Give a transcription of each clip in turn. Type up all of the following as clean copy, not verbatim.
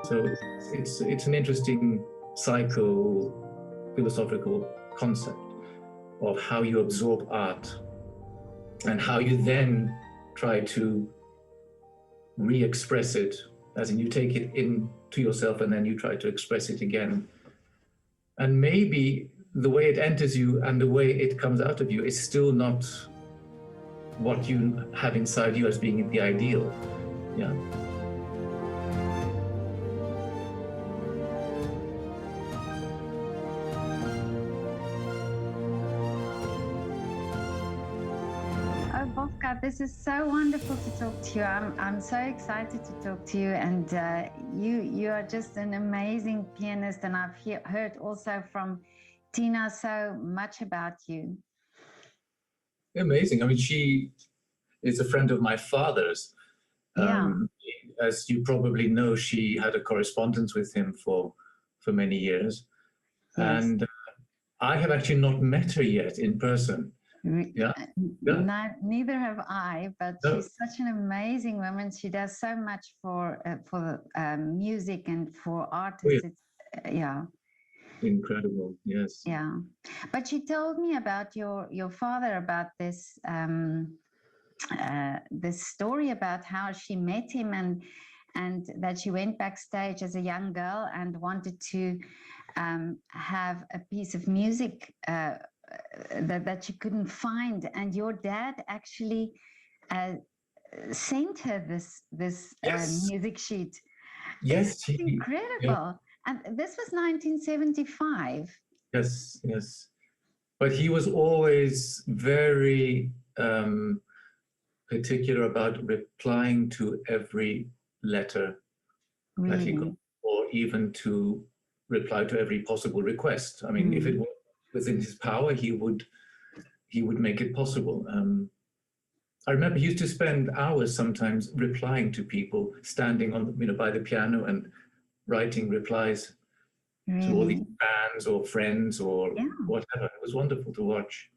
So it's an interesting psycho-philosophical concept of how you absorb art and how you then try to re-express it, as in you take it into yourself and then you try to express it again. And maybe the way it enters you and the way it comes out of you is still not what you have inside you as being the ideal. Yeah. Vovka, this is so wonderful to talk to you. I'm so excited to talk to you, and you are just an amazing pianist, and I've heard also from Tina so much about you. Amazing. I mean, she is a friend of my father's. Yeah. As you probably know, she had a correspondence with him for many years. Yes. And I have actually not met her yet in person. Yeah. No, neither have I, but she's such an amazing woman. She does so much for music and for artists. Oh, yeah. Yeah. Incredible, yes. Yeah, but she told me about your father, about this this story about how she met him and that she went backstage as a young girl and wanted to have a piece of music that she couldn't find, and your dad actually sent her this yes. music sheet. Yes, it's incredible. Yeah. And this was 1975. Yes, yes. But he was always very particular about replying to every letter that he got, or even to reply to every possible request. I mean, if it was within his power, he would make it possible. I remember he used to spend hours sometimes replying to people, standing on by the piano and writing replies to all these fans or friends or whatever. It was wonderful to watch.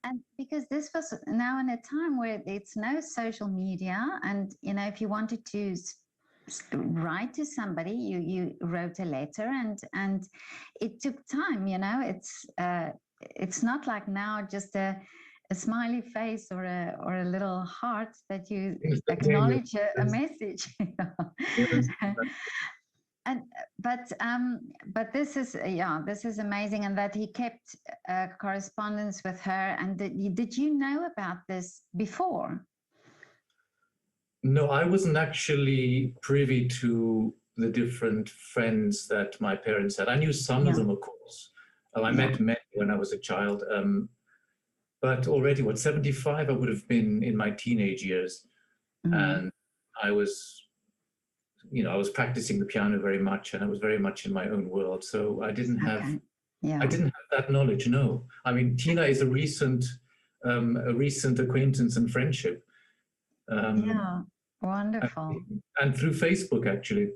And because this was now in a time where it's no social media, and if you wanted to write to somebody, you wrote a letter, and it took time. It's not like now just a smiley face or a little heart that you acknowledge a message. But this is amazing, and that he kept correspondence with her. And did you know about this before? No, I wasn't actually privy to the different friends that my parents had. I knew some of them, of course. I met many when I was a child. But already, 75, I would have been in my teenage years. And I was practicing the piano very much, and I was very much in my own world. So I didn't have, I didn't have that knowledge. No, I mean, Tina is a recent acquaintance and friendship. Yeah, wonderful. And through Facebook, actually.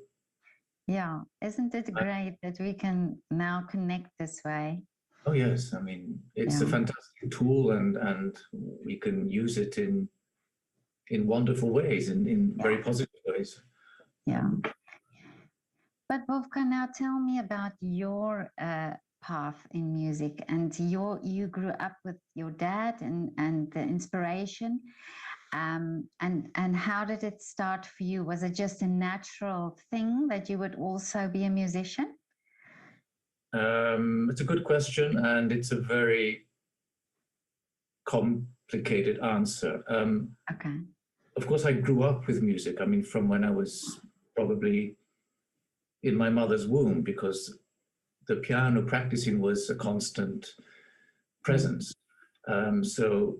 Yeah, isn't it great that we can now connect this way? Oh yes, I mean, it's a fantastic tool, and we can use it in wonderful ways, in very positive ways. Yeah. But Vovka, now tell me about your path in music, and you grew up with your dad and the inspiration, and how did it start for you? Was it just a natural thing that you would also be a musician? It's a good question, and it's a very complicated answer. Okay. Of course, I grew up with music. I mean, from when I was probably in my mother's womb, because the piano practicing was a constant presence. So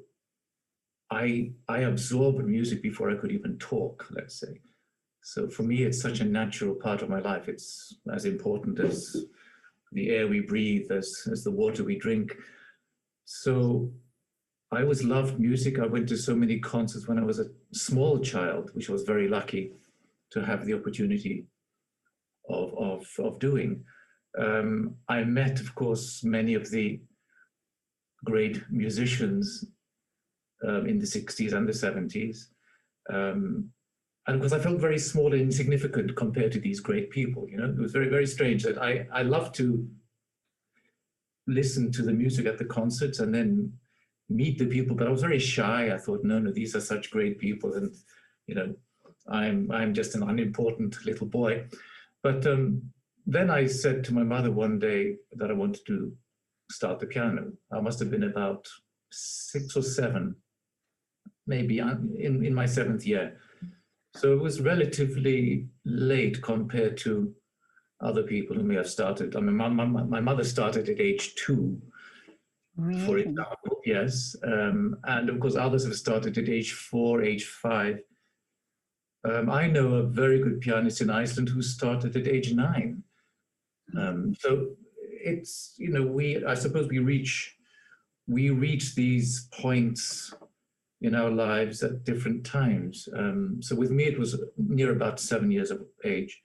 I absorbed music before I could even talk, let's say. So for me, it's such a natural part of my life. It's as important as the air we breathe, as the water we drink. So I always loved music. I went to so many concerts when I was a small child, which I was very lucky to have the opportunity of doing. I met, of course, many of the great musicians in the 60s and the 70s. And because I felt very small and insignificant compared to these great people, you know, it was very, very strange that I love to listen to the music at the concerts and then meet the people, but I was very shy. I thought, no, no, these are such great people, and you know, I'm just an unimportant little boy. But then I said to my mother one day that I wanted to start the piano. I must have been about 6 or 7, maybe in my 7th year. So it was relatively late compared to other people who may have started. I mean, my mother started at age 2, for Really? example, yes. And of course, others have started at age 4, age 5. I know a very good pianist in Iceland who started at age 9. So it's, you know, I suppose we reach these points in our lives at different times. So with me, it was near about 7 years of age.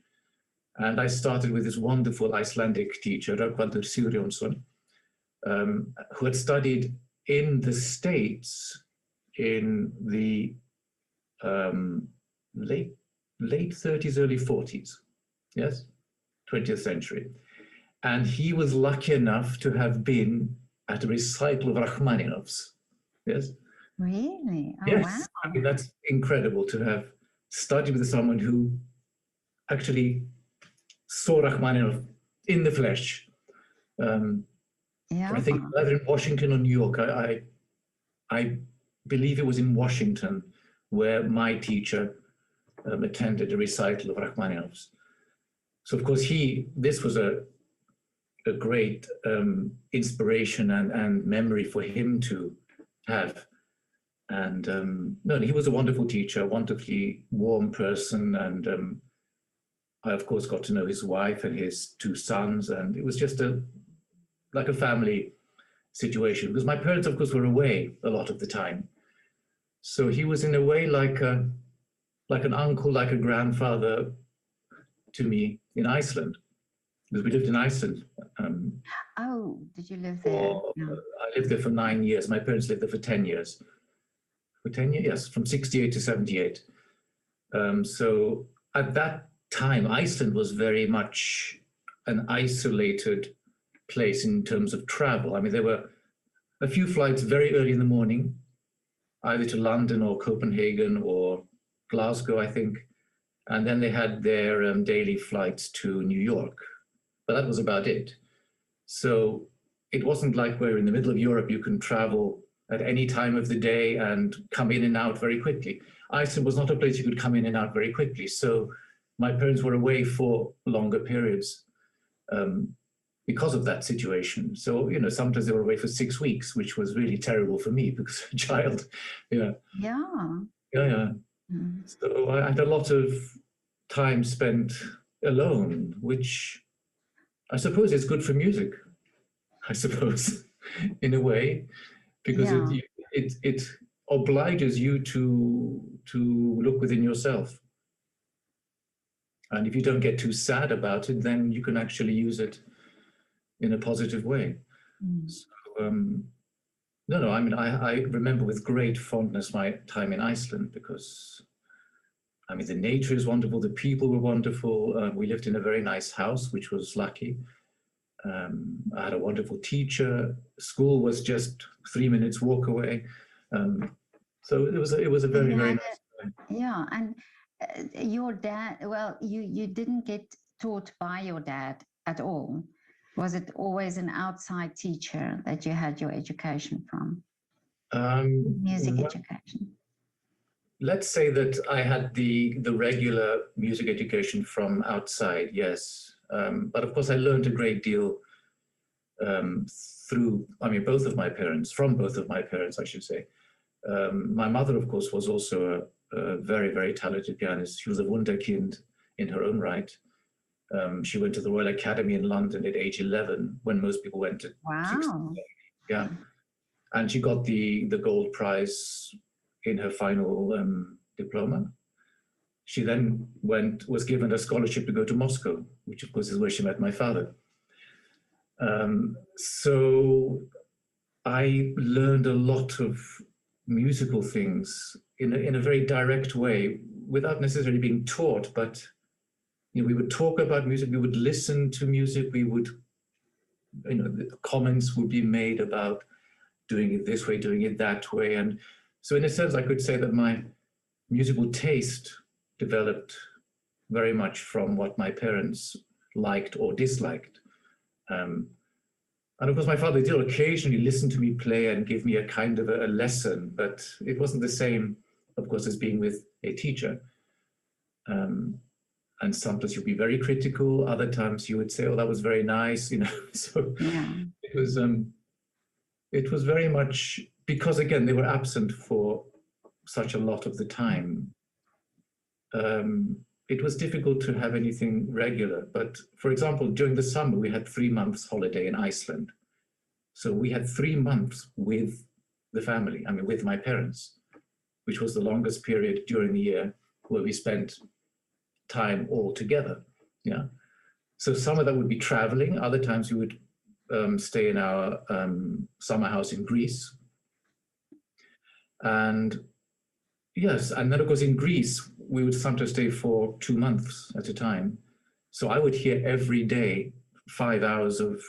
And I started with this wonderful Icelandic teacher, Rögnvaldur Sigurjónsson, who had studied in the States in the late 30s, early 40s, yes, 20th century. And he was lucky enough to have been at a recital of Rachmaninoff's, yes. Really? Oh, Yes, wow. I mean, that's incredible to have studied with someone who actually saw Rachmaninoff in the flesh. Yeah. I think either in Washington or New York. I believe it was in Washington where my teacher attended a recital of Rachmaninoff's. So of course this was a great inspiration and memory for him to have. And no, he was a wonderful teacher, a wonderfully warm person, and I of course got to know his wife and his 2 sons, and it was just like a family situation, because my parents of course were away a lot of the time. So he was in a way like an uncle, like a grandfather to me in Iceland, because we lived in Iceland. Oh, did you live there? Yeah. I lived there for 9 years. My parents lived there for 10 years. For 10 years, yes, from 68 to 78. So at that time, Iceland was very much an isolated place in terms of travel. I mean, there were a few flights very early in the morning, either to London or Copenhagen or Glasgow, I think. And then they had their daily flights to New York. But that was about it. So it wasn't like we're in the middle of Europe, you can travel at any time of the day and come in and out very quickly. Iceland was not a place you could come in and out very quickly. So my parents were away for longer periods because of that situation. So, you know, sometimes they were away for 6 weeks, which was really terrible for me because a child, yeah. Yeah. Yeah. So I had a lot of time spent alone, which I suppose is good for music, I suppose, in a way, because it obliges you to look within yourself. And if you don't get too sad about it, then you can actually use it in a positive way. So, no, I mean, I remember with great fondness my time in Iceland, because I mean, the nature is wonderful, the people were wonderful. We lived in a very nice house, which was lucky. I had a wonderful teacher. School was just 3 minutes walk away. So it was a very, very nice time. Yeah, and your dad, well, you didn't get taught by your dad at all. Was it always an outside teacher that you had your education from? Music education. Let's say that I had the regular music education from outside, yes. But of course, I learned a great deal through, I mean, from both of my parents, I should say. My mother, of course, was also a very, very talented pianist. She was a wunderkind in her own right. She went to the Royal Academy in London at age 11, when most people went at 16. Yeah. And she got the gold prize in her final diploma. She then was given a scholarship to go to Moscow, which of course is where she met my father. So I learned a lot of musical things in a very direct way, without necessarily being taught, but we would talk about music, we would listen to music, we would, the comments would be made about doing it this way, doing it that way. And so in a sense, I could say that my musical taste developed very much from what my parents liked or disliked. And of course, my father did occasionally listen to me play and give me a kind of a lesson, but it wasn't the same, of course, as being with a teacher. And sometimes you'd be very critical. Other times you would say, "Oh, that was very nice," So Yeah. it was very much because, again, they were absent for such a lot of the time. It was difficult to have anything regular. But for example, during the summer, we had 3 months holiday in Iceland. So we had 3 months with the family, with my parents, which was the longest period during the year where we spent time all together. Yeah. So some of that would be traveling. Other times we would stay in our summer house in Greece. And yes, and then of course in Greece, we would sometimes stay for 2 months at a time. So I would hear every day 5 hours of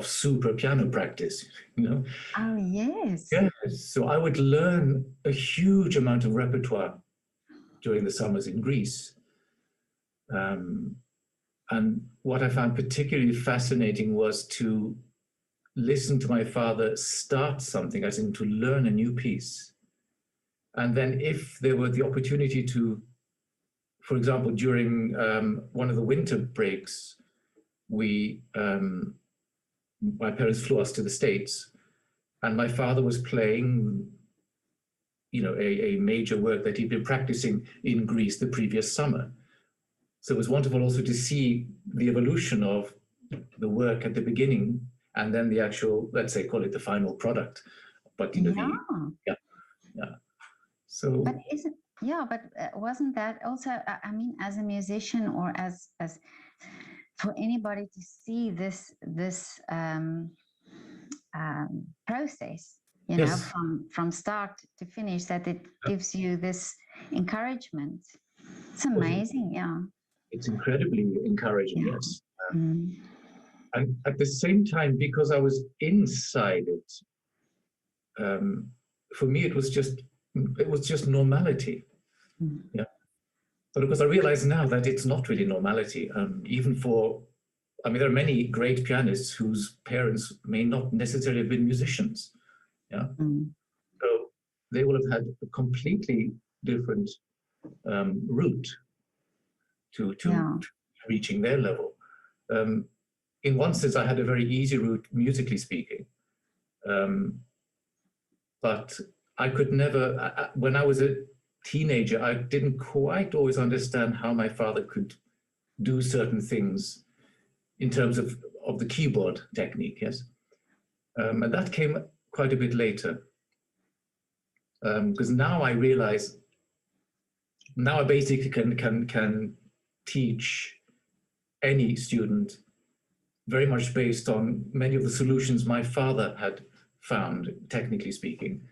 super piano practice, Oh, yes. Yes, so I would learn a huge amount of repertoire during the summers in Greece. And what I found particularly fascinating was to listen to my father start something, as in to learn a new piece. And then if there were the opportunity to, for example, during one of the winter breaks, my parents flew us to the States, and my father was playing, a major work that he'd been practicing in Greece the previous summer. So it was wonderful also to see the evolution of the work at the beginning and then the actual, let's say, call it the final product. But Yeah. So. But wasn't that also? As a musician or as for anybody to see this process, Yes. from start to finish, that it gives you this encouragement. It's amazing. Yeah. It's incredibly encouraging, yes. Mm. And at the same time, because I was inside it, for me it was just normality. Mm. Yeah. But of course, I realize now that it's not really normality. Even for, there are many great pianists whose parents may not necessarily have been musicians. Yeah. Mm. So they will have had a completely different route to reaching their level. In one sense, I had a very easy route, musically speaking. But I could never, when I was a teenager, I didn't quite always understand how my father could do certain things in terms of the keyboard technique, yes. And that came quite a bit later. Because now I realize, now I basically can teach any student very much based on many of the solutions my father had found, technically speaking.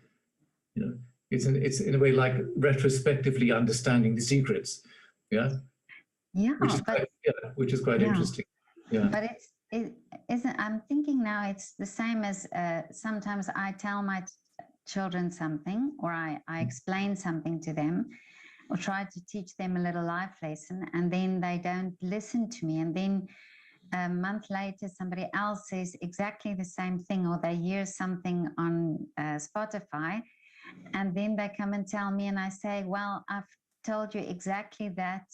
It's in a way like retrospectively understanding the secrets, yeah. Yeah, which is quite interesting. Yeah. But it isn't. I'm thinking now it's the same as sometimes I tell my children something, or I explain something to them, or try to teach them a little life lesson, and then they don't listen to me, and then a month later somebody else says exactly the same thing, or they hear something on Spotify, and then they come and tell me, and I say, well, I've told you exactly that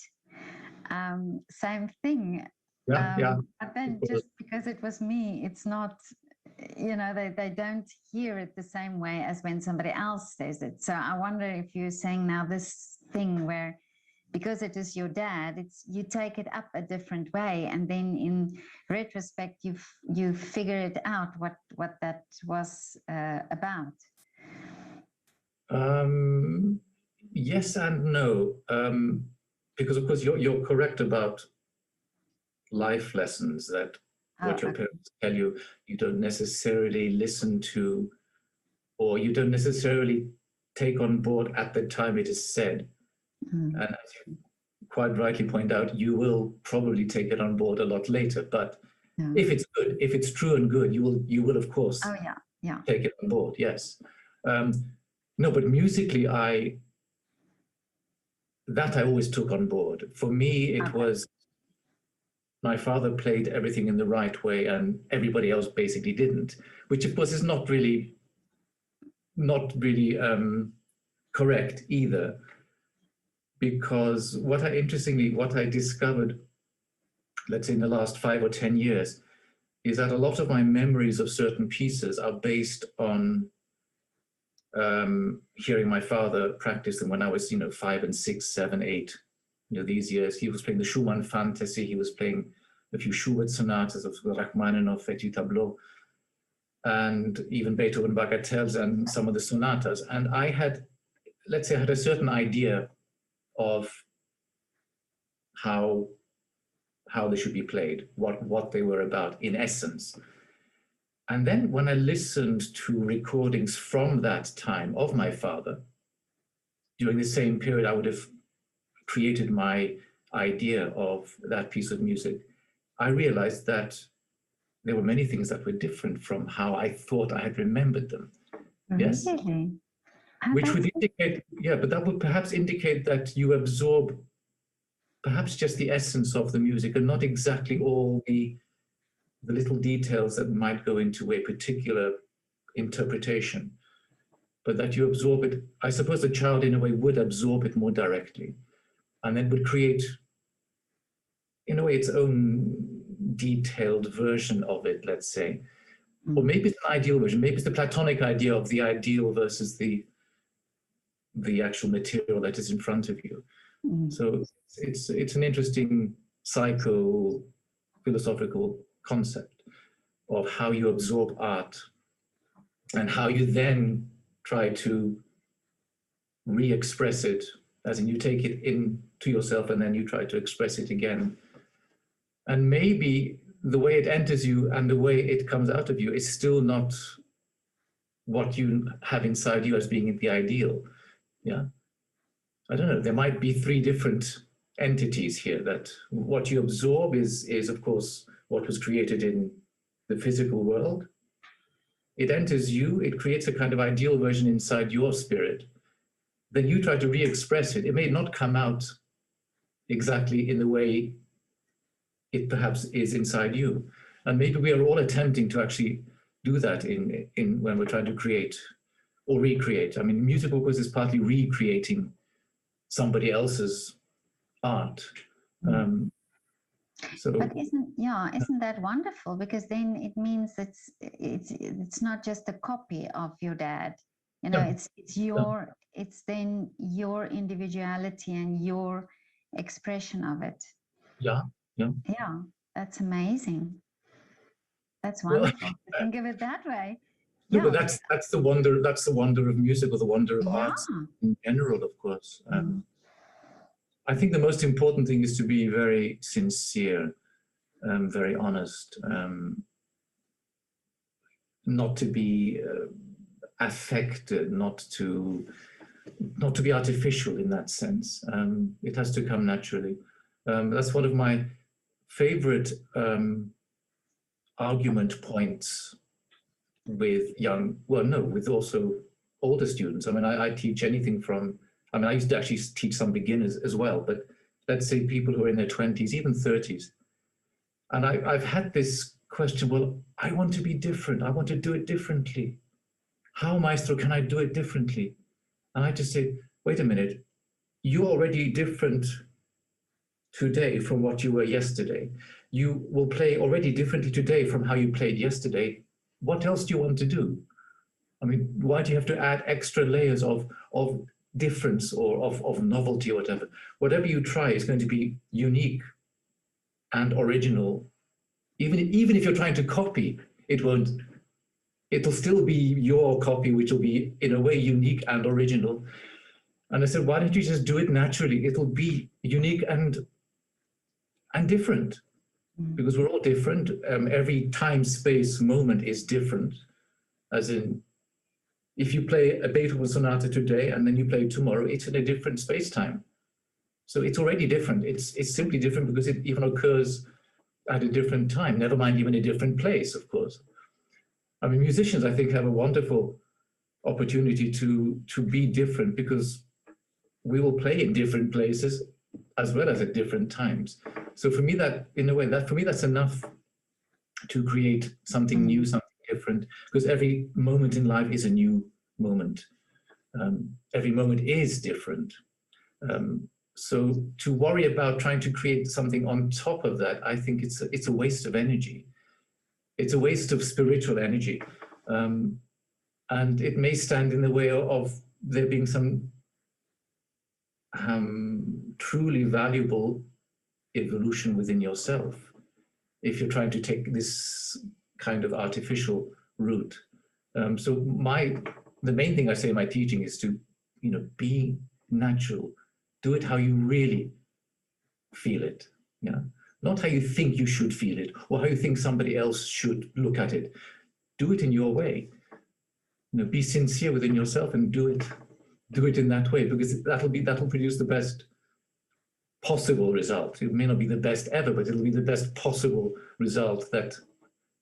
same thing. But then just because it was me, it's not, they don't hear it the same way as when somebody else says it. So I wonder if you're saying now this thing where, because it is your dad, you take it up a different way, and then in retrospect you figure it out what that was about. Yes and no, because of course you're correct about life lessons, that what your parents tell you don't necessarily listen to, or you don't necessarily take on board at the time it is said. Mm. And as you quite rightly point out, you will probably take it on board a lot later. But Yeah. if it's good, if it's true and good, you will of course Oh yeah, yeah. take it on board. Yes. No, but musically, that I always took on board. For me, it Okay. was my father played everything in the right way, and everybody else basically didn't, which of course is not really correct either. Because what I discovered, let's say in the last 5 or 10 years, is that a lot of my memories of certain pieces are based on hearing my father practice them when I was, 5 and 6, 7, 8. These years, he was playing the Schumann Fantasy, he was playing a few Schubert sonatas of Rachmaninoff, Petit Tableau, and even Beethoven bagatelles and some of the sonatas. And I had, let's say, I had a certain idea of how they should be played, what they were about in essence. And then when I listened to recordings from that time of my father, during the same period, I would have created my idea of that piece of music. I realized that there were many things that were different from how I thought I had remembered them. Yes. Really? Oh, Which would that's indicate, yeah, but that would perhaps indicate that you absorb perhaps just the essence of the music and not exactly all the little details that might go into a particular interpretation, but that you absorb it. I suppose the child in a way would absorb it more directly and then would create, in a way, its own detailed version of it, let's say. Or maybe it's an ideal version, maybe it's the Platonic idea of the ideal versus the actual material that is in front of you. So it's an interesting psycho-philosophical concept of how you absorb art and how you then try to re-express it, as in you take it into yourself and then you try to express it again. And maybe the way it enters you and the way it comes out of you is still not what you have inside you as being the ideal. Yeah. I don't know, there might be 3 different entities here. That what you absorb is of course what was created in the physical world. It enters you, it creates a kind of ideal version inside your spirit. Then you try to re-express it. It may not come out exactly in the way it perhaps is inside you. And maybe we are all attempting to actually do that in when we're trying to create or recreate. I mean, music, of course, is partly recreating somebody else's art. But isn't that wonderful? Because then it means it's not just a copy of your dad. It's then your individuality and your expression of it. Yeah. Yeah, that's amazing. That's wonderful. Think of it that way. No, but that's the wonder. That's the wonder of music, or the wonder of art in general, of course. I think the most important thing is to be very sincere, very honest, not to be affected, not to be artificial in that sense. It has to come naturally. That's one of my favorite argument points with with also older students. I mean, I teach anything from, I used to actually teach some beginners as well, but let's say people who are in their 20s, even 30s. And I've had this question, well, I want to be different. I want to do it differently. How, maestro, can I do it differently? And I just say, wait a minute, you're already different today from what you were yesterday. You will play already differently today from how you played yesterday. What else do you want to do? I mean, why do you have to add extra layers of difference or of novelty or whatever? Whatever you try is going to be unique and original. Even if you're trying to copy, it'll still be your copy, which will be in a way unique and original. And I said, why don't you just do it naturally? It'll be unique and different, because we're all different. Every time, space, moment is different. As in, if you play a Beethoven sonata today and then you play it tomorrow, it's in a different space-time. So it's already different. It's simply different because it even occurs at a different time, never mind even a different place, of course. I mean, musicians, I think, have a wonderful opportunity to be different, because we will play in different places as well as at different times. So for me, that, in a way, that for me, that's enough to create something new, something different, because every moment in life is a new moment. Every moment is different. So to worry about trying to create something on top of that, I think it's a waste of energy. It's a waste of spiritual energy. And it may stand in the way of there being some truly valuable evolution within yourself, if you're trying to take this kind of artificial route. So the main thing I say in my teaching is to, be natural. Do it how you really feel it. Yeah, not how you think you should feel it or how you think somebody else should look at it. Do it in your way. Be sincere within yourself and do it in that way, because that'll produce the best possible result. It may not be the best ever, but it'll be the best possible result that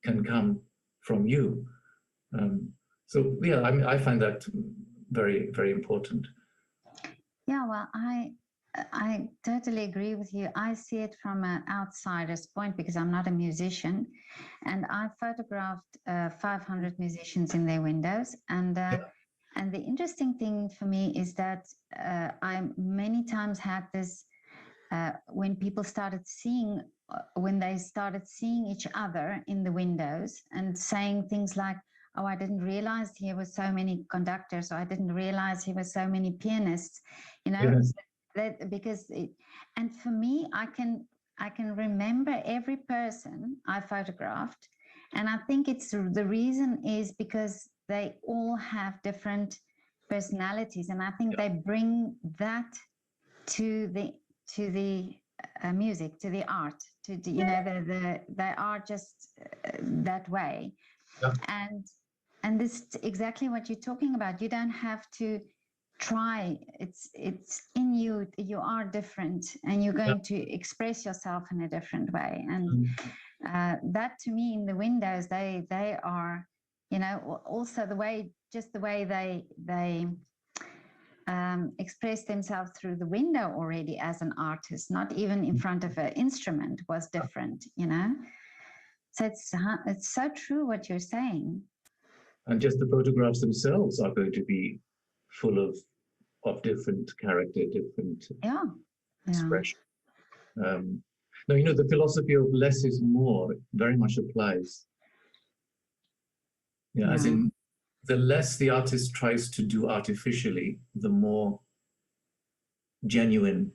can come from you. So yeah, I find that very, very important. Yeah, well, I totally agree with you. I see it from an outsider's point because I'm not a musician, and I photographed 500 musicians in their windows. And the interesting thing for me is that I many times had this when people started seeing, when they started seeing each other in the windows and saying things like, "Oh, I didn't realize here were so many conductors," or "I didn't realize here were so many pianists," Yes. And for me, I can remember every person I photographed, and I think it's the reason is because they all have different personalities, and I think they bring that to the music, to the art, to the they are just that way. Yeah. And this is exactly what you're talking about. You don't have to try. It's in you. You are different, and you're going to express yourself in a different way. And that, to me, in the windows, they are, also the way they express themselves through the window already as an artist, not even in front of an instrument, was different. So it's so true what you're saying. And just the photographs themselves are going to be full of different character, different expression. Now, the philosophy of less is more very much applies. Yeah, as in, the less the artist tries to do artificially, the more genuine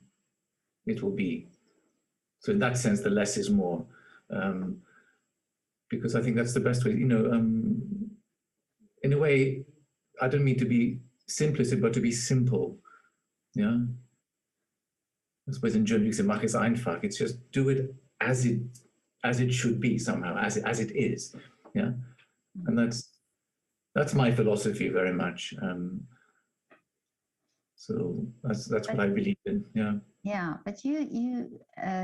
it will be. So in that sense, the less is more. Because I think that's the best way, in a way, I don't mean to be simplistic, but to be simple. Yeah. I suppose in German you say, mach es einfach. It's just do it as it should be somehow, as it is. Yeah. And that's my philosophy very much. So that's what I believe in. Yeah. Yeah, but you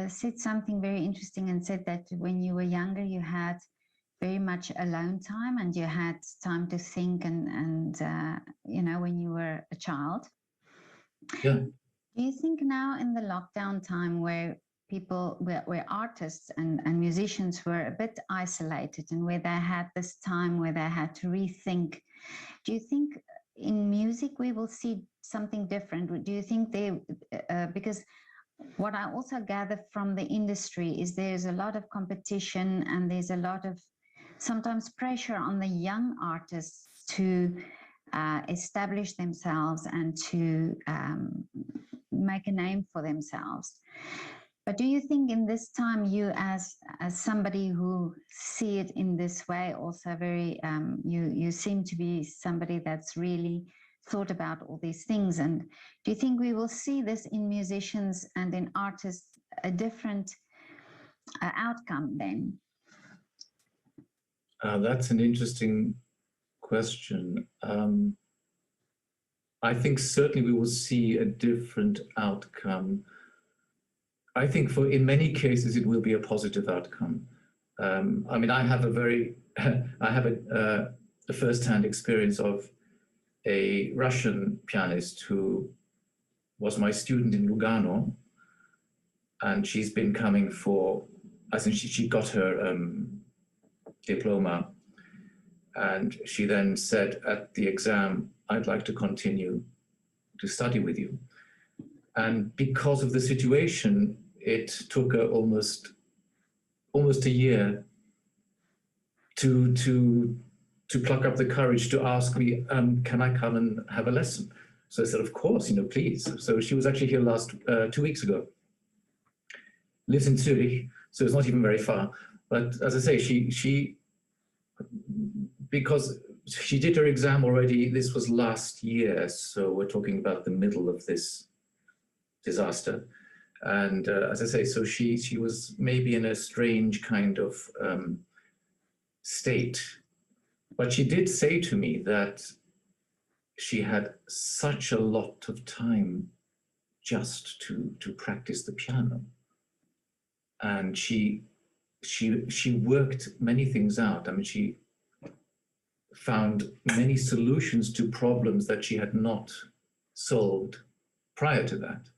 said something very interesting and said that when you were younger, you had very much alone time and you had time to think and when you were a child. Yeah. Do you think now in the lockdown time where where artists and musicians were a bit isolated and where they had this time where they had to rethink, do you think in music we will see something different? Do you think because what I also gather from the industry is there's a lot of competition and there's a lot of sometimes pressure on the young artists to establish themselves and to make a name for themselves. But do you think in this time, you as somebody who see it in this way, also very you seem to be somebody that's really thought about all these things, and do you think we will see this in musicians and in artists a different outcome then? That's an interesting question. I think certainly we will see a different outcome. I think in many cases it will be a positive outcome. I mean, I have a first-hand experience of a Russian pianist who was my student in Lugano, and she's been coming for, I think she got her diploma, and she then said at the exam, I'd like to continue to study with you. And because of the situation, it took her almost a year to pluck up the courage to ask me, can I come and have a lesson? So I said, of course, please. So she was actually here 2 weeks ago. Lives in Zurich, so it's not even very far. But as I say, she because she did her exam already, this was last year, so we're talking about the middle of this disaster. And as I say, so she was maybe in a strange kind of state. But she did say to me that she had such a lot of time just to practice the piano. And she worked many things out. I mean, she found many solutions to problems that she had not solved prior to that.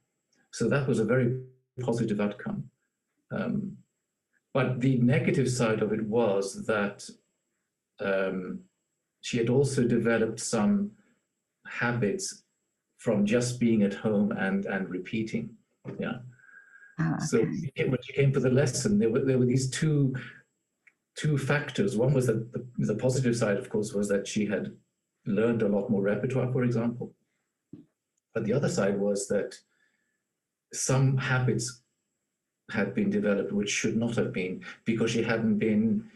So that was a very positive outcome. But the negative side of it was that she had also developed some habits from just being at home and repeating. Yeah. Oh, okay. So when she came for the lesson, there were these two factors. One was that the positive side, of course, was that she had learned a lot more repertoire, for example. But the other side was that some habits had been developed which should not have been, because she hadn't been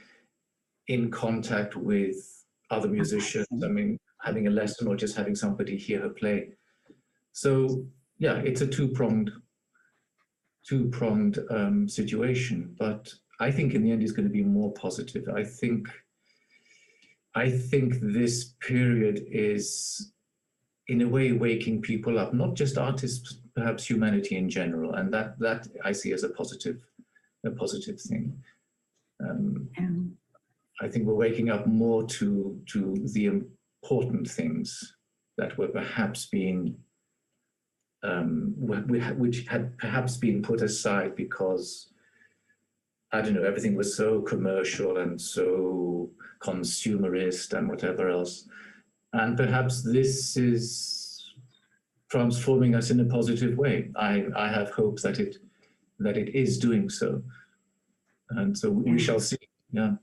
in contact with other musicians. I mean, having a lesson or just having somebody hear her play. So yeah, it's a two-pronged situation, but I think in the end it's going to be more positive. I think this period is in a way waking people up, not just artists, perhaps humanity in general, and that I see as a positive thing. I think we're waking up more to the important things that were perhaps being which had perhaps been put aside because, I don't know, everything was so commercial and so consumerist and whatever else. And perhaps this is transforming us in a positive way. I have hopes that it is doing so. And so we shall see. Yeah.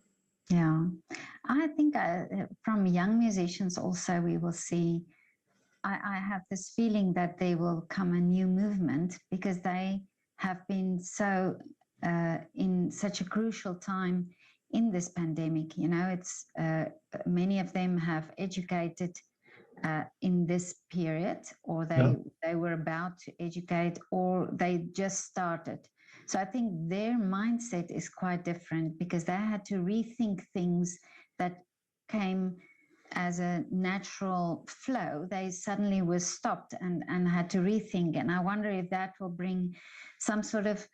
Yeah. I think from young musicians also we will see, I have this feeling that there will come a new movement, because they have been so in such a crucial time in this pandemic. It's many of them have educated in this period, or they were about to educate, or they just started. So I think their mindset is quite different, because they had to rethink things that came as a natural flow. They suddenly were stopped and had to rethink. And I wonder if that will bring some sort of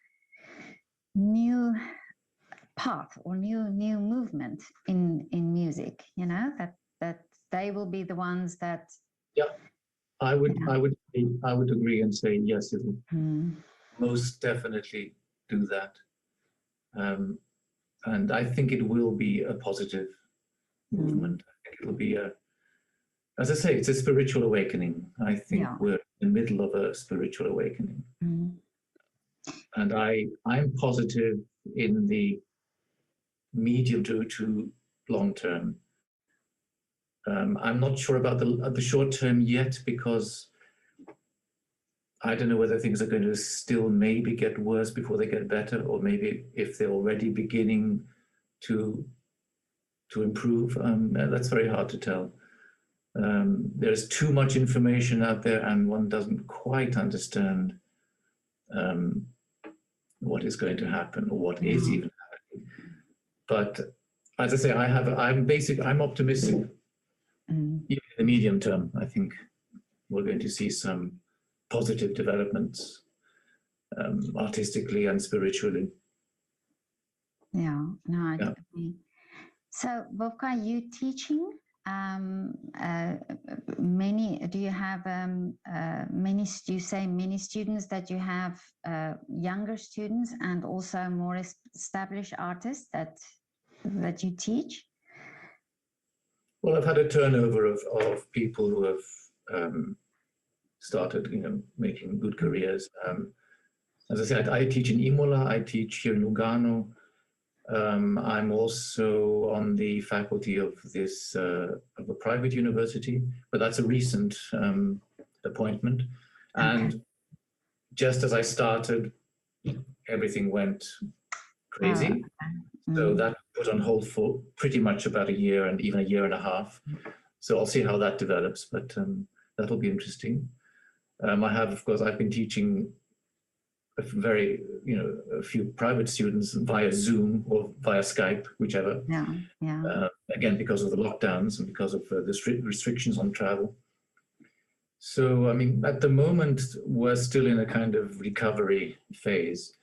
new path or new movement in music, that they will be the ones that. Yeah, I would agree and say yes, it will most definitely do that. And I think it will be a positive movement. I think it will be as I say, it's a spiritual awakening. I think we're in the middle of a spiritual awakening. And I'm positive in the medium to long term. I'm not sure about the short term yet, because I don't know whether things are going to still maybe get worse before they get better, or maybe if they're already beginning to improve. That's very hard to tell. There's too much information out there, and one doesn't quite understand what is going to happen, or what is even happening. But as I say, I'm optimistic, even in the medium term, I think. we're going to see some positive developments artistically and spiritually. Yeah, no, I Yeah. agree. So, Vovka, are you teaching many? Do you have many? Do you say many students that you have younger students and also more established artists that you teach? Well, I've had a turnover of people who have started, making good careers. As I said, I teach in Imola. I teach here in Lugano. I'm also on the faculty of of a private university, but that's a recent appointment. And just as I started, everything went crazy. So that put on hold for pretty much about a year and even a year and a half. So I'll see how that develops, but that'll be interesting. I've been teaching a few private students via Zoom or via Skype, whichever. Yeah. Again, because of the lockdowns and because of the restrictions on travel. So, I mean, at the moment, we're still in a kind of recovery phase.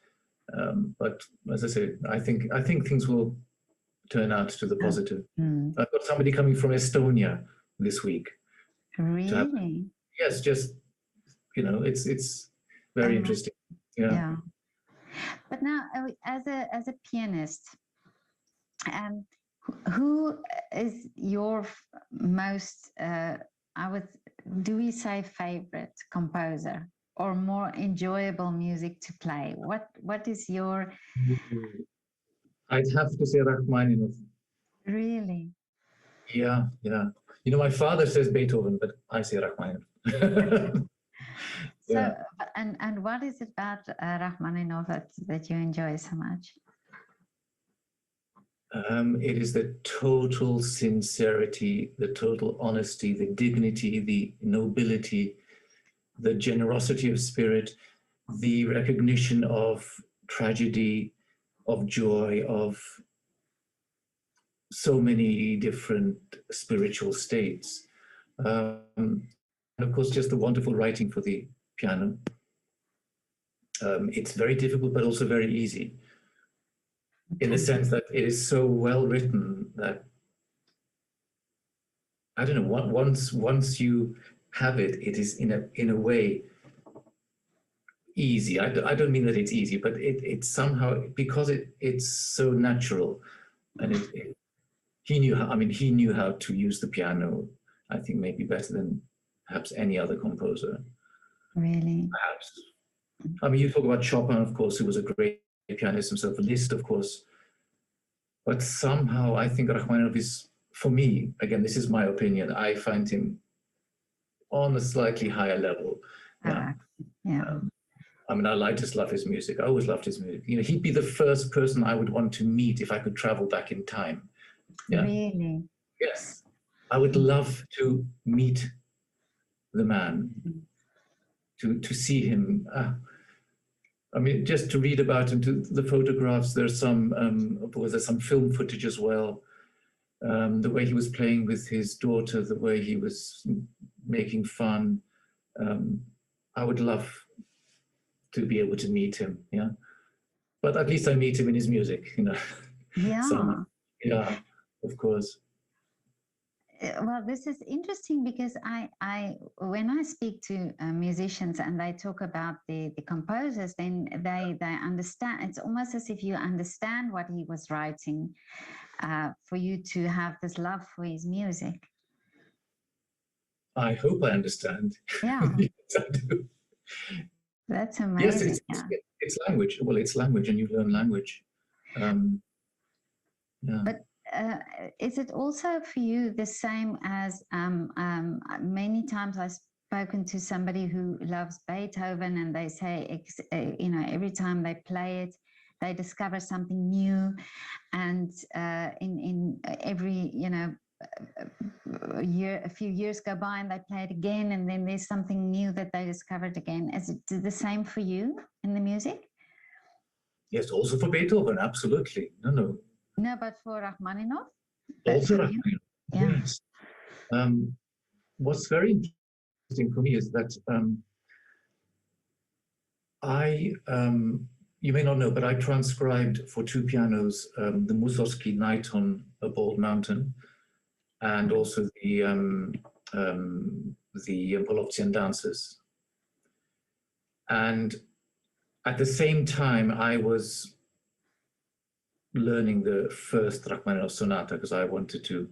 But as I said, I think things will turn out to the positive. I've got somebody coming from Estonia this week. Really? Yes, just it's very interesting. Yeah. But now, as a pianist, who is your most? Do we say favorite composer or more enjoyable music to play? What is your? I'd have to say Rachmaninoff. Really? Yeah. My father says Beethoven, but I say Rachmaninoff. So, and what is it about Rachmaninoff that you enjoy so much? It is the total sincerity, the total honesty, the dignity, the nobility, the generosity of spirit, the recognition of tragedy, of joy, of so many different spiritual states. And of course, just the wonderful writing for the piano. It's very difficult, but also very easy, in the sense that it is so well written that, I don't know, once you have it, it is in a way easy. I don't mean that it's easy, but it's somehow, because it's so natural, and he knew how to use the piano, I think, maybe better than perhaps any other composer. Really? Perhaps. I mean, you talk about Chopin, of course, who was a great pianist himself, Liszt, of course. But somehow I think Rachmaninoff is, for me, again, this is my opinion, I find him on a slightly higher level. Yeah. I mean, I just love his music. I always loved his music. He'd be the first person I would want to meet if I could travel back in time. Yeah. Really? Yes. I would love to meet the man, to see him. I mean, just to read about him, to the photographs. There's some film footage as well. The way he was playing with his daughter, the way he was making fun. I would love to be able to meet him. Yeah, but at least I meet him in his music. Yeah. So, yeah, of course. Well, this is interesting because when I speak to musicians and they talk about the composers, then they understand. It's almost as if you understand what he was writing, for you to have this love for his music. I hope I understand. Yeah. Yes, I do. That's amazing. Yes, it's language. Well, it's language, and you learn language. Yeah. But is it also for you the same as many times I've spoken to somebody who loves Beethoven, and they say, every time they play it, they discover something new, and in every year, a few years go by, and they play it again, and then there's something new that they discovered again. Is it the same for you in the music? Yes, also for Beethoven, absolutely. No, but for Rachmaninoff? Also Rachmaninoff, yeah. yes. What's very for me is that you may not know, but I transcribed for two pianos the Mussorgsky Night on a Bald Mountain, and also the Polovtsian Dances. And at the same time, I was learning the first Rachmaninoff sonata because I wanted to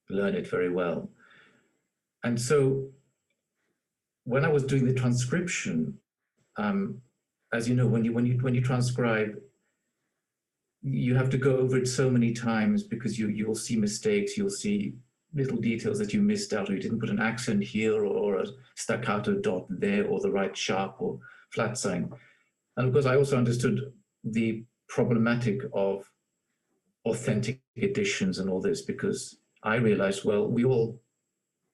learn it very well. And so when I was doing the transcription, as you know, when you transcribe, you have to go over it so many times because you'll see mistakes, you'll see little details that you missed out, or you didn't put an accent here or a staccato dot there, or the right sharp or flat sign. And of course, I also understood the problematic of authentic editions and all this, because I realized, well, we all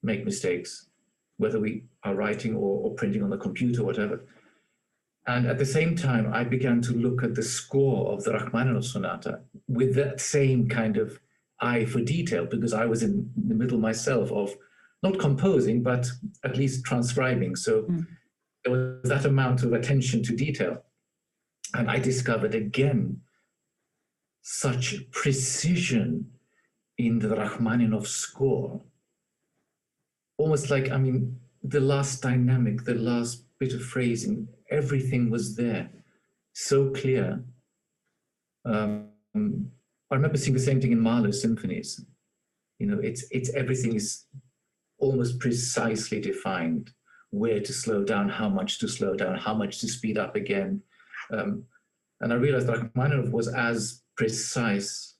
make mistakes, whether we are writing or printing on the computer, whatever. And at the same time, I began to look at the score of the Rachmaninoff sonata with that same kind of eye for detail, because I was in the middle myself of not composing, but at least transcribing. So there was that amount of attention to detail. And I discovered again such precision in the Rachmaninoff score. Almost like, I mean, the last dynamic, the last bit of phrasing, everything was there, so clear. I remember seeing the same thing in Mahler's symphonies. You know, it's everything is almost precisely defined, where to slow down, how much to slow down, how much to speed up again. And I realized that Rachmaninoff was as precise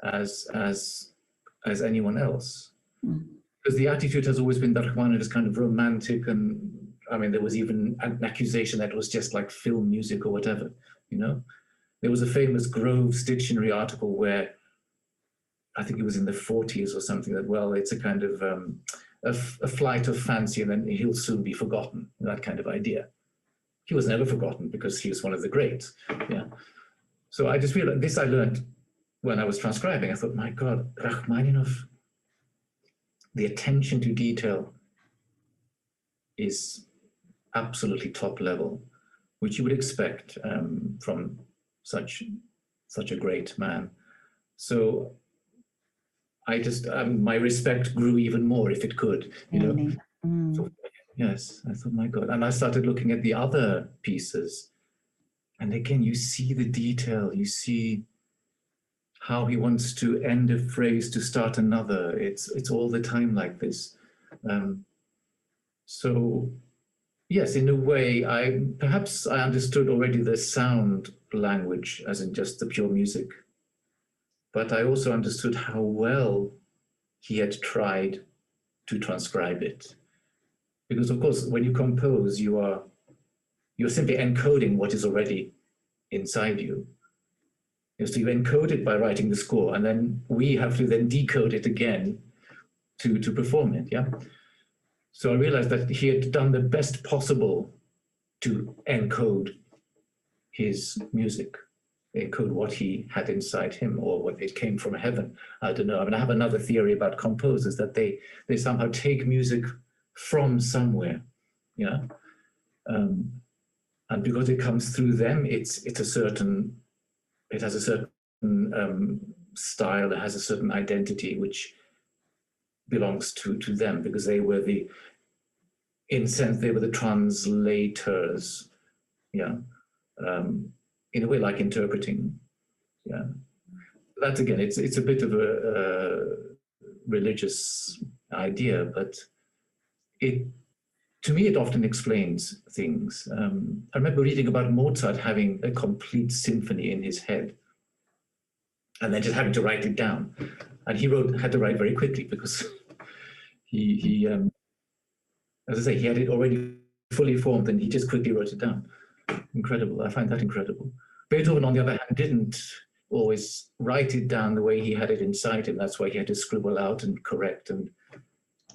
as anyone else. Because the attitude has always been that Rachmaninoff is kind of romantic, and I mean, there was even an accusation that it was just like film music or whatever, you know? There was a famous Groves Dictionary article where, I think it was in the 40s or something, that, well, it's a kind of a flight of fancy and then he'll soon be forgotten, that kind of idea. He was never forgotten because he was one of the greats, yeah. So I just realized, this I learned when I was transcribing. I thought, my God, Rachmaninoff, the attention to detail is absolutely top level, which you would expect from such a great man. So I just, my respect grew even more, if it could, you know. So, yes, I thought, my God. And I started looking at the other pieces. And again, you see the detail, you see how he wants to end a phrase to start another. It's all the time like this. So yes, in a way, perhaps I understood already the sound language, as in just the pure music. But I also understood how well he had tried to transcribe it. Because of course, when you compose, you're simply encoding what is already inside you. So you encode it by writing the score, and then we have to then decode it again to perform it, yeah? So I realized that he had done the best possible to encode his music, encode what he had inside him, or what it came from heaven. I don't know. I mean, I have another theory about composers, that they somehow take music from somewhere, you know? And because it comes through them, it has a certain style, it has a certain identity which belongs to them, because they were in a sense, they were the translators, yeah. In a way, like interpreting, yeah. That again, it's a bit of a religious idea, but to me, it often explains things. I remember reading about Mozart having a complete symphony in his head, and then just having to write it down. And he had to write very quickly because he as I say, he had it already fully formed, and he just quickly wrote it down. Incredible. I find that incredible. Beethoven, on the other hand, didn't always write it down the way he had it inside him. That's why he had to scribble out and correct, and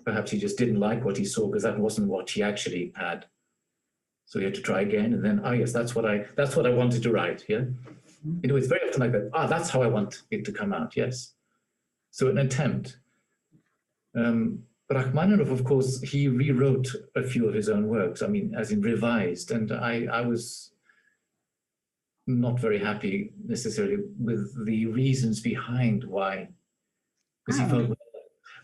perhaps he just didn't like what he saw because that wasn't what he actually had. So he had to try again, and then, yes, that's what I wanted to write, yeah? You know, it's very often like that. That's how I want it to come out, yes. So an attempt. Rachmaninoff, of course, he rewrote a few of his own works, I mean, as in revised, and I was not very happy necessarily with the reasons behind why, because he felt,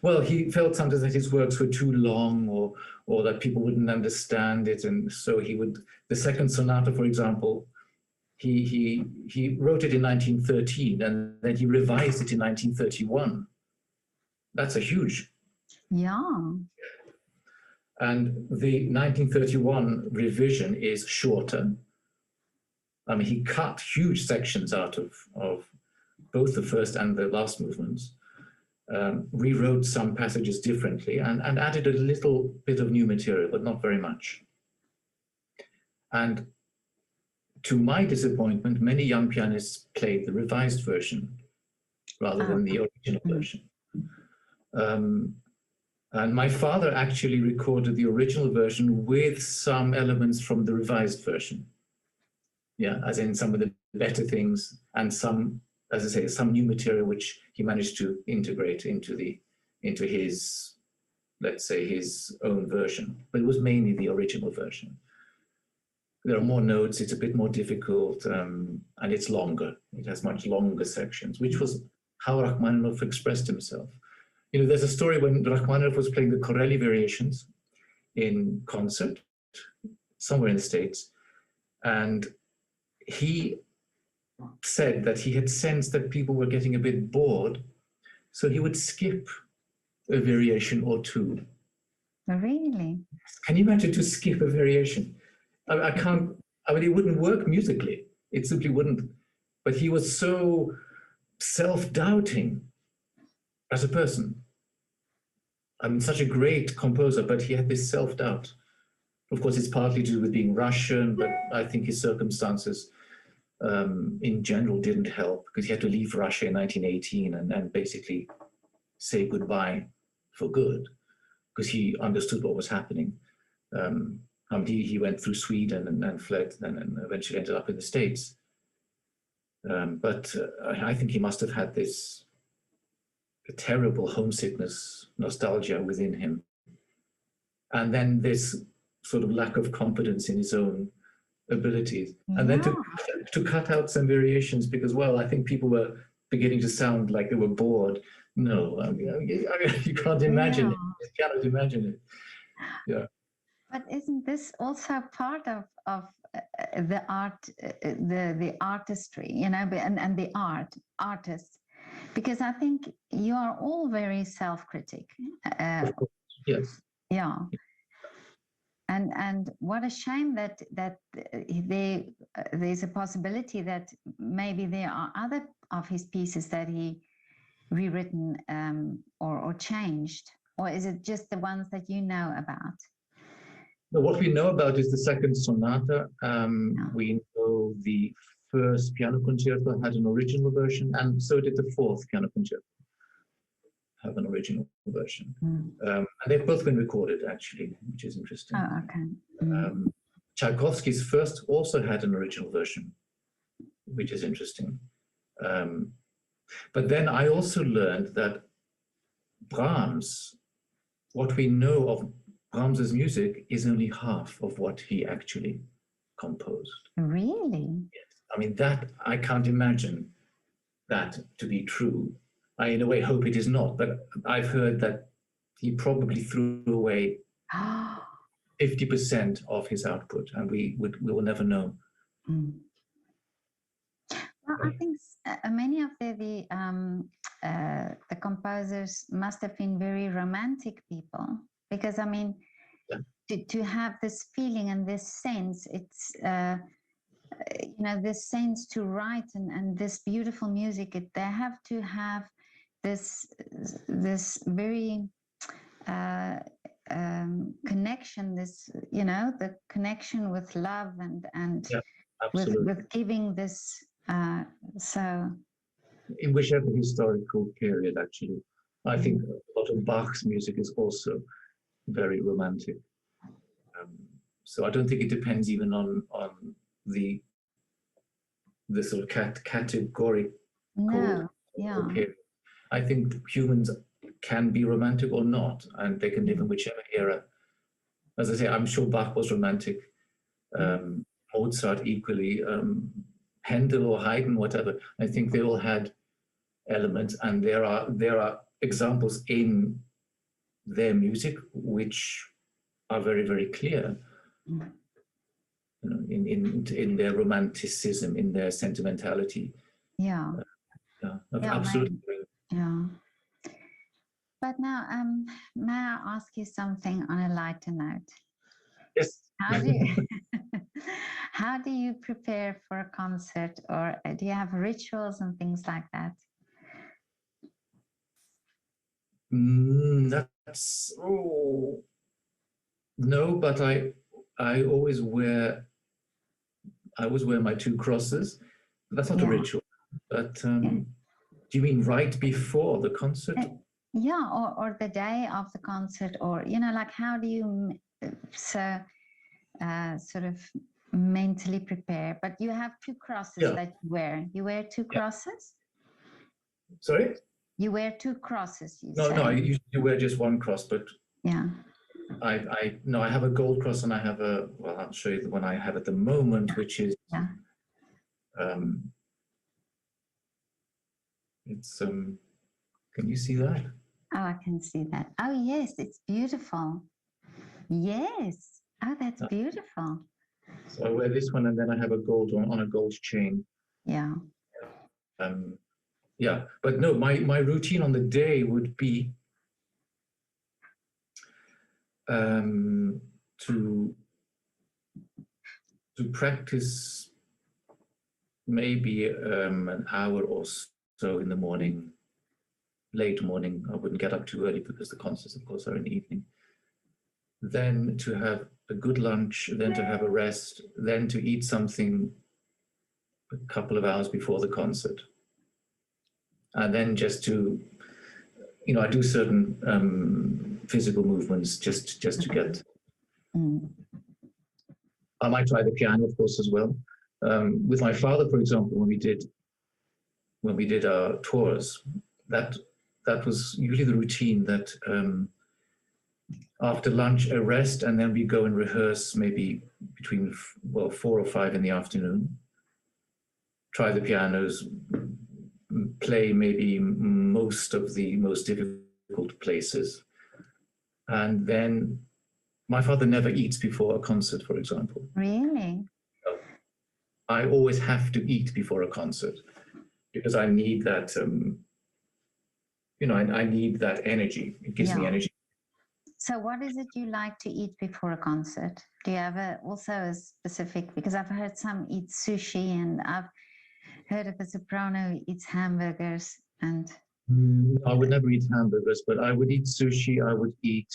well, he felt sometimes that his works were too long, or that people wouldn't understand it, and so he would, the second sonata, for example, he wrote it in 1913, and then he revised it in 1931. That's a huge. Yeah. And the 1931 revision is shorter. I mean, he cut huge sections out of both the first and the last movements, rewrote some passages differently, and added a little bit of new material, but not very much. And to my disappointment, many young pianists played the revised version rather than the original version. And my father actually recorded the original version with some elements from the revised version. Yeah, as in some of the better things, and some, as I say, some new material which he managed to integrate into his, let's say, his own version. But it was mainly the original version. There are more notes, it's a bit more difficult, and it's longer. It has much longer sections, which was how Rachmaninoff expressed himself. You know, there's a story when Rachmaninoff was playing the Corelli variations in concert, somewhere in the States, and he said that he had sensed that people were getting a bit bored, so he would skip a variation or two. Really? Can you imagine to skip a variation? I can't, I mean, it wouldn't work musically. It simply wouldn't. But he was so self-doubting as a person. I mean, such a great composer, but he had this self-doubt. Of course, it's partly to do with being Russian, but I think his circumstances in general didn't help, because he had to leave Russia in 1918 and basically say goodbye for good, because he understood what was happening. He went through Sweden and fled, and eventually ended up in the States. But I think he must have had this terrible homesickness, nostalgia within him. And then this sort of lack of confidence in his own abilities. Yeah. And then to cut out some variations because, well, I think people were beginning to sound like they were bored. No, I mean, you can't imagine it. You cannot imagine it. Yeah. But isn't this also part of the art, the artistry, you know, and the artists? Because I think you are all very self-critic. Yes. Yeah. And what a shame that there's a possibility that maybe there are other of his pieces that he rewritten or changed, or is it just the ones that you know about? No, what we know about is the second sonata. We know the first piano concerto had an original version, and so did the fourth piano concerto have an original version. And they've both been recorded, actually, which is interesting. Oh, okay. Tchaikovsky's first also had an original version, which is interesting. But then I also learned that Brahms, what we know of Brahms's music is only half of what he actually composed. Really? Yes. I mean, that I can't imagine that to be true. I, in a way, hope it is not, but I've heard that he probably threw away 50% of his output, and we will never know. Well, I think many of the composers must have been very romantic people, because I mean, to have this feeling and this sense, it's you know, this sense to write and this beautiful music. They have to have this very connection. This, you know, the connection with love and with giving this. So, in whichever historical period, actually, I think a lot of Bach's music is also very romantic. So I don't think it depends even on the sort of categorical period. I think humans can be romantic or not, and they can live in whichever era. As I say, I'm sure Bach was romantic, Mozart equally, Handel or Haydn, whatever. I think they all had elements, and there are examples in their music which are very, very clear. You know, in their romanticism, in their sentimentality. Yeah. Absolutely. Yeah. But now, may I ask you something on a lighter note? Yes. How do you prepare for a concert, or do you have rituals and things like that? No, but I always wear my 2 crosses. That's not a ritual. But do you mean right before the concert? Yeah, or the day of the concert, or like how do you sort of mentally prepare? But you have 2 crosses that you wear. You wear 2 crosses? Sorry? You wear 2 crosses, you No, say? no, I usually wear just 1 cross, but yeah. I have a gold cross, and I have I'll show you the one I have at the moment, which is it's can you see that? Oh, I can see that. Oh yes, it's beautiful. Yes. Oh, that's beautiful. So I wear this one, and then I have a gold one on a gold chain. Yeah. Yeah, but no, my routine on the day would be to practice maybe an hour or so in the morning, late morning. I wouldn't get up too early because the concerts, of course, are in the evening. Then to have a good lunch, then to have a rest, then to eat something a couple of hours before the concert. And then just to, I do certain physical movements just to get. I might try the piano, of course, as well. With my father, for example, when we did our tours, that was usually the routine, that after lunch a rest, and then we go and rehearse maybe between 4 or 5 in the afternoon. Try the pianos, play maybe most of the most difficult places, and then my father never eats before a concert, for example. Really? I always have to eat before a concert because I need that. I need that energy. It gives me energy. So what is it you like to eat before a concert? Do you have also a specific, because I've heard some eat sushi, and I've heard of a soprano who eats hamburgers, and... I would never eat hamburgers, but I would eat sushi. I would eat,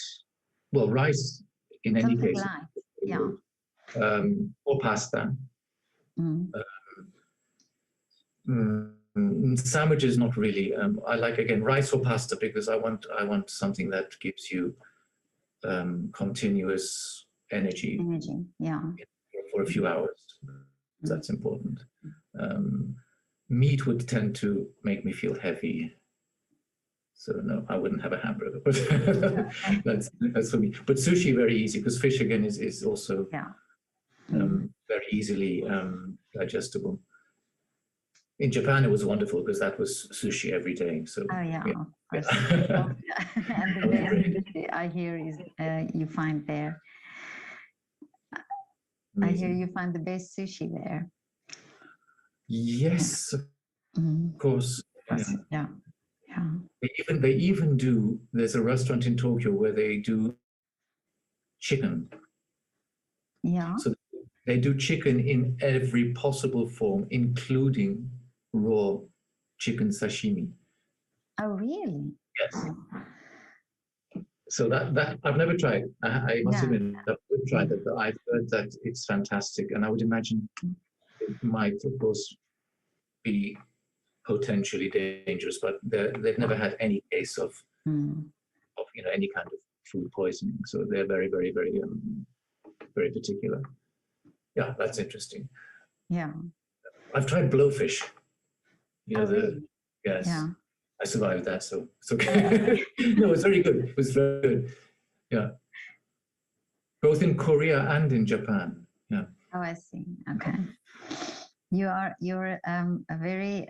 rice in any something case. Like, or pasta. Sandwiches, not really. I like, again, rice or pasta because I want something that gives you continuous energy. For a few hours. That's important. Meat would tend to make me feel heavy. So no, I wouldn't have a hamburger, but that's for me. But sushi, very easy, because fish, again, is also very easily digestible. In Japan, it was wonderful because that was sushi every day. So and the best I hear is you find there. Amazing. I hear you find the best sushi there. Yes, of course. Yeah. They even do. There's a restaurant in Tokyo where they do chicken. Yeah. So they do chicken in every possible form, including raw chicken sashimi. Oh, really? Yes. So that I've never tried. I must admit, I've never tried it, but I've heard that it's fantastic, and I would imagine it might, of course, be potentially dangerous, but they've never had any case of any kind of food poisoning. So they're very, very, very, very particular. Yeah, that's interesting. Yeah. I've tried blowfish. Really? Yes. Yeah. I survived that, so it's okay. No, it was very good. It was very good. Yeah. Both in Korea and in Japan. Yeah. Oh, I see. Okay. You're a very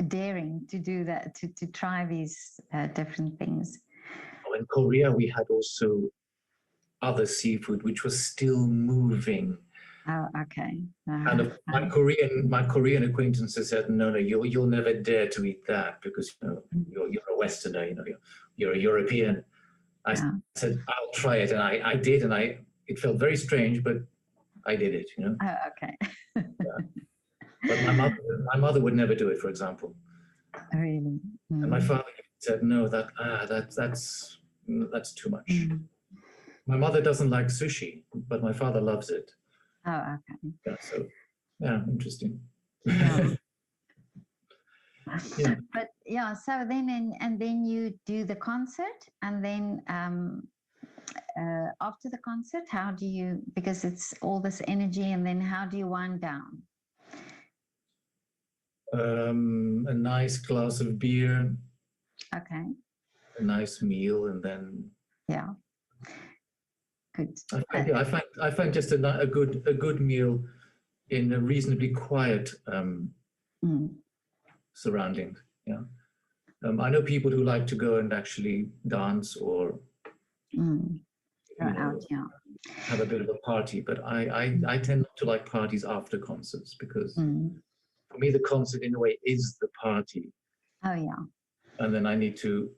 daring to do that, to try these different things. Oh, in Korea, we had also other seafood, which was still moving. Oh, okay. And of my Korean acquaintances said, no, you'll never dare to eat that because you're a Westerner, you're a European. I said, I'll try it, and I did, and it felt very strange, but I did it. Oh, okay. Yeah. But my mother would never do it, for example. Really? And my father said, no, that's too much. My mother doesn't like sushi, but my father loves it. Oh, okay. Yeah, so yeah, interesting. Yeah. Yeah. But yeah, so then and then you do the concert, and then after the concert, how do you, because it's all this energy, and then how do you wind down? A nice glass of beer. Okay. A nice meal, and then yeah, good. I find just a good meal in a reasonably quiet surroundings. Yeah. I know people who like to go and actually dance or have a bit of a party, but I tend not to like parties after concerts because for me the concert in a way is the party. Oh yeah. And then I need to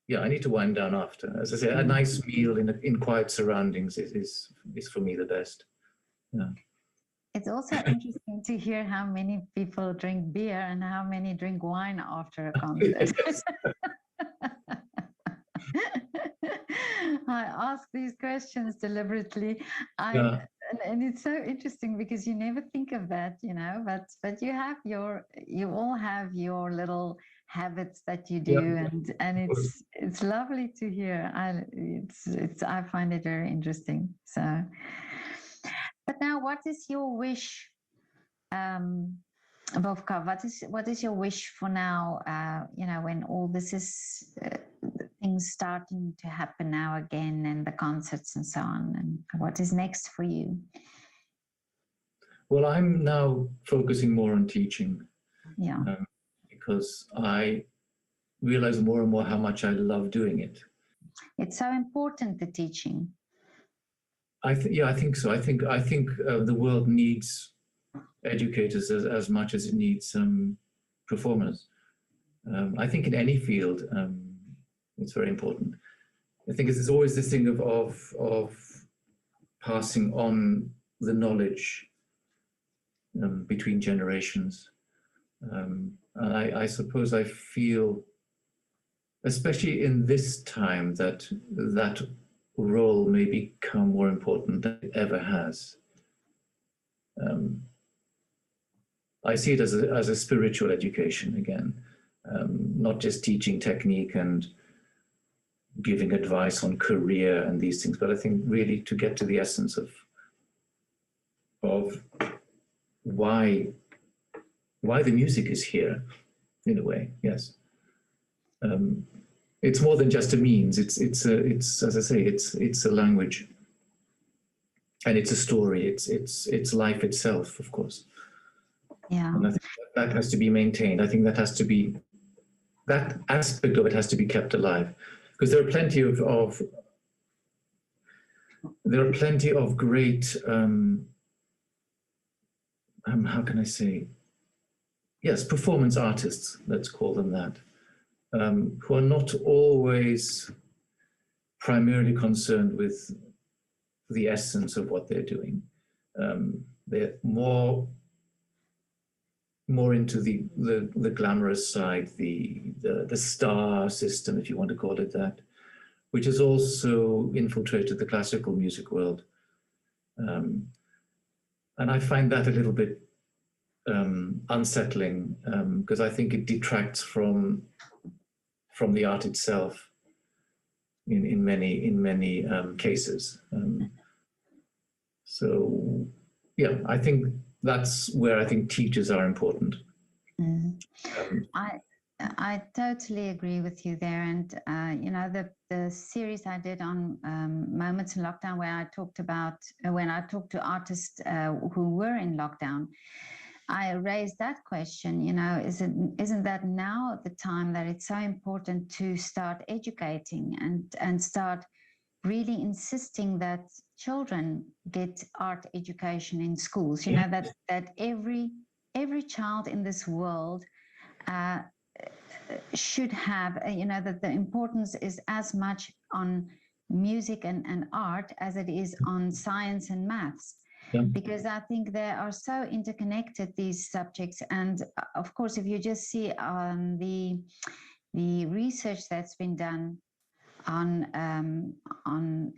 wind down after. As I say, a nice meal in quiet surroundings is for me the best. Yeah. It's also interesting to hear how many people drink beer and how many drink wine after a concert. I ask these questions deliberately. And it's so interesting because you never think of that, but you all have your little habits that you do, and it's lovely to hear. I find it very interesting. So, but now, what is your wish, Vovka? What is your wish for now? When all this is things starting to happen now again, and the concerts and so on, and what is next for you? Well, I'm now focusing more on teaching. Yeah. Because I realize more and more how much I love doing it. It's so important, the teaching. I think so. I think the world needs educators as much as it needs performers. I think in any field, it's very important. I think it's always this thing of passing on the knowledge between generations. And I suppose I feel, especially in this time, that role may become more important than it ever has. I see it as a spiritual education again, not just teaching technique and giving advice on career and these things, but I think really to get to the essence of why the music is here, in a way. Yes, it's more than just a means. It's as I say, it's a language, and it's a story. It's life itself, of course. Yeah. And I think that has to be maintained. I think that aspect of it has to be kept alive, because there are plenty of great. How can I say? Yes, performance artists. Let's call them that. Who are not always primarily concerned with the essence of what they're doing. They're more into the glamorous side, the star system, if you want to call it that, which has also infiltrated the classical music world. And I find that a little bit unsettling, because I think it detracts from the art itself in many cases. So yeah, I think that's where I think teachers are important. I totally agree with you there. And, the series I did on moments in lockdown, where I talked about when I talked to artists who were in lockdown, I raised that question, isn't that now the time that it's so important to start educating and start really insisting that children get art education in schools, that every child in this world should have, that the importance is as much on music and art as it is on science and maths. Yeah. Because I think they are so interconnected, these subjects. And of course, if you just see the research that's been done on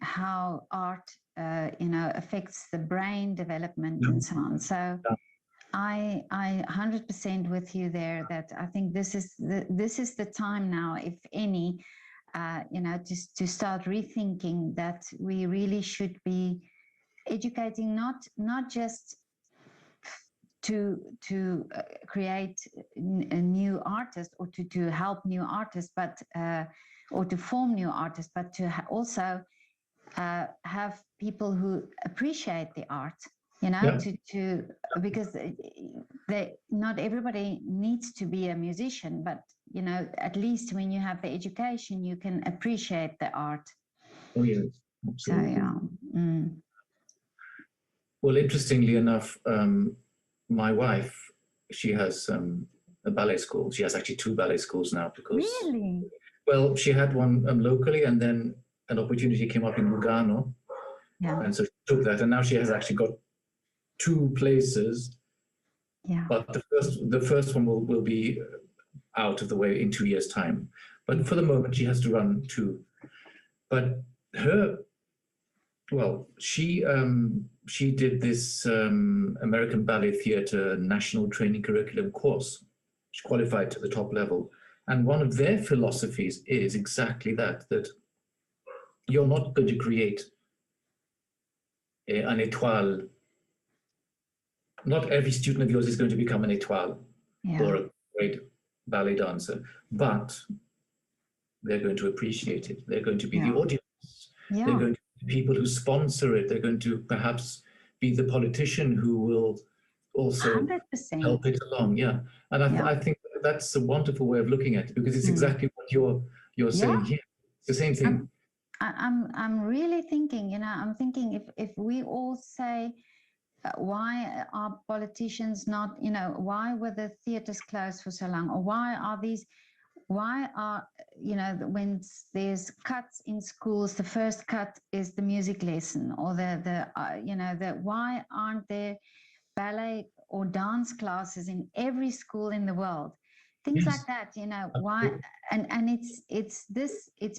how art affects the brain development and so on. So I 100% with you there, that I think this is the time now, if any, to start rethinking that we really should be educating not just to create a new artist or to help new artists, but or to form new artists, but to also have people who appreciate the art, to because not everybody needs to be a musician, but at least when you have the education, you can appreciate the art. Oh yes, So absolutely. yeah. Well, interestingly enough, my wife, she has a ballet school. She has actually 2 ballet schools now because, Really? well, she had one locally, and then an opportunity came up in Lugano, Yeah. and so she took that, and now she has actually got 2 places. Yeah. But the first one will be out of the way in 2 years' time. But for the moment, she has to run 2. But she did this American Ballet Theatre National Training Curriculum course. She qualified to the top level. And one of their philosophies is exactly that you're not going to create an étoile. Not every student of yours is going to become an étoile or a great ballet dancer, but they're going to appreciate it. They're going to be the audience. Yeah. They're going to be the people who sponsor it. They're going to perhaps be the politician who will also 100%. help it along. Yeah. And I think that's a wonderful way of looking at it, because it's exactly what you're saying here. It's the same thing. I'm really thinking, I'm thinking if we all say, why are politicians not, why were the theaters closed for so long? Or why are, when there's cuts in schools, the first cut is the music lesson, or why aren't there ballet or dance classes in every school in the world? Things like that, why? And it's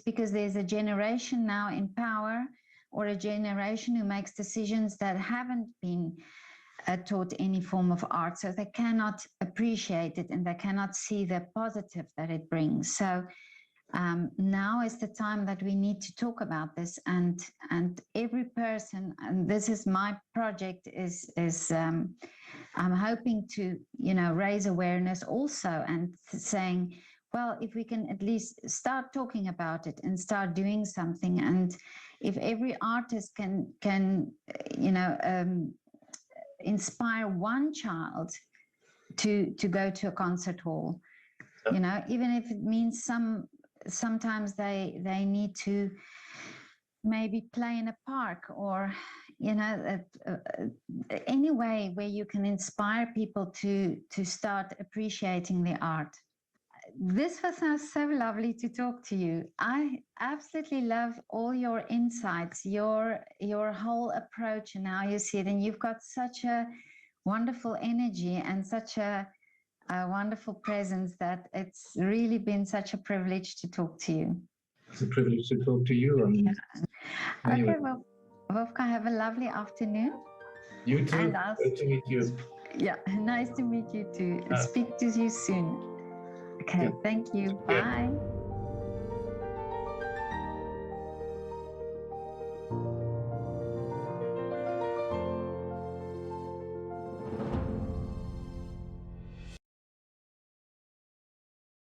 because there's a generation now in power, or a generation who makes decisions that haven't been taught any form of art, so they cannot appreciate it and they cannot see the positive that it brings. So now is the time that we need to talk about this, and every person, and this is my project, is I'm hoping to raise awareness also, and saying, well, if we can at least start talking about it and start doing something, and if every artist can inspire one child to go to a concert hall, even if it means sometimes they need to maybe play in a park, or any way where you can inspire people to start appreciating the art. This was so lovely to talk to you. I absolutely love all your insights, your whole approach, and how you see it. And you've got such a wonderful energy and such a wonderful presence, that it's really been such a privilege to talk to you. It's a privilege to talk to you. Okay, well, Vovka, have a lovely afternoon. You too. And Great to meet you. Yeah, nice to meet you too. Speak to you soon. Okay, thank you. Bye.